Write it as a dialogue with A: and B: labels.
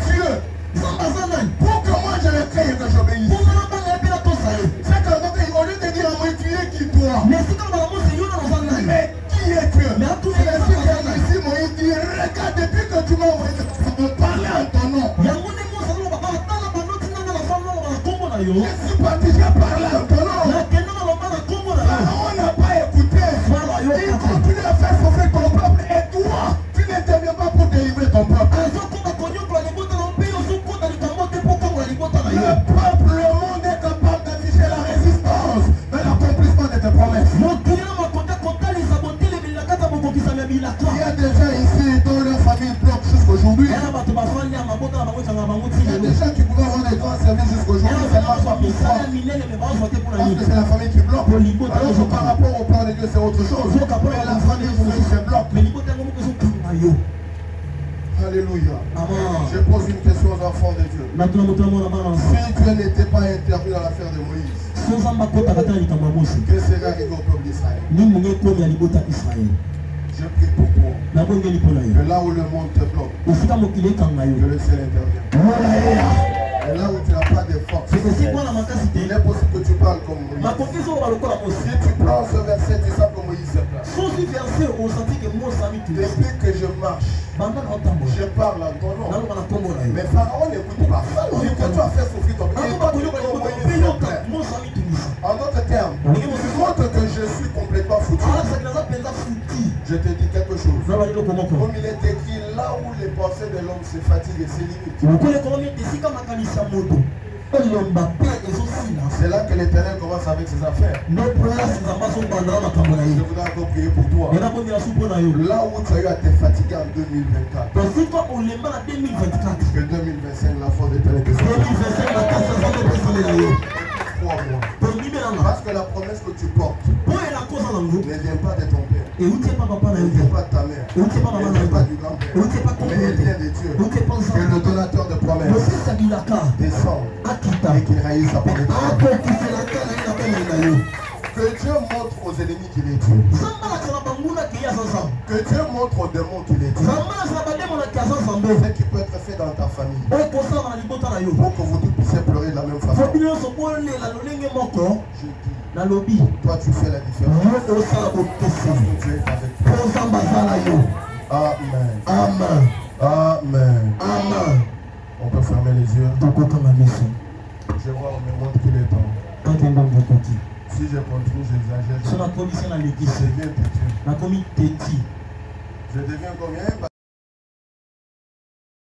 A: Dieu. Pour que moi je le crée et que j'obéisse. C'est qu'au lieu de dire à moi, tu es qui toi? Mais qui est Dieu? Ici, Moïse dit, regarde, depuis que tu m'as envoyé, je veux parler en ton nom. Je suis parti, j'ai parlé en ton nom. On n'a pas écouté. Il continue à faire souffrir ton peuple. Et toi, tu n'interviens pas pour délivrer ton peuple. Le peuple, le monde est capable d'afficher la résistance de l'accomplissement de tes promesses. Il y a des gens ici dont leur famille bloque jusqu'aujourd'hui. Il y a des gens qui pouvaient avoir des grands services jusqu'aujourd'hui. C'est pas ça pour toi. Parce que c'est la famille qui bloque. Alors que par rapport au plan de Dieu, c'est autre chose. Mais la famille aussi se bloque. Alléluia. Je pose une question aux enfants de Dieu. Si Dieu n'était pas intervenu dans l'affaire de Moïse, que serait arrivé au peuple d'Israël? Je prie pour toi. Que là où le monde te bloque, que le ciel intervienne. Et là où tu n'as pas de force, il est possible que tu parles comme Moïse. Si tu prends ce verset, tu sens que Moïse se place. Depuis que je marche, je parle en ton nom. Mais Pharaon n'écoute pas. Vu que tu as fait souffrir ton peuple, en d'autres termes, tu montres que je suis complètement foutu. Je te dis quelque chose. Comme il est écrit, là où les pensées de l'homme se fatiguent et se limitent, c'est là que l'Éternel commence avec ses affaires. Je voudrais encore prier pour toi. Là où tu as eu à te fatiguer en 2024, que 2025, la foi de l'Éternel te parce que la promesse que tu portes ne vient pas de ton père, ne vient pas de ta mère, ne vient pas du grand-père, mais elle vient de Dieu, que le donateur de promesses descend et qu'il réalise sa promesse. Que Dieu montre aux ennemis qu'il est Dieu. Que Dieu montre aux démons qu'il est Dieu. Ce qui peut être fait dans ta famille, pour que vous tous puissiez pleurer de la même façon. Je dis, toi tu fais la différence. Dieu est avec toi. Amen. Amen. Amen. Amen. On peut fermer les yeux. Je vois, on me montre qu'il est temps. Si je continue, j'exagère. Je deviens têtu. Je deviens combien?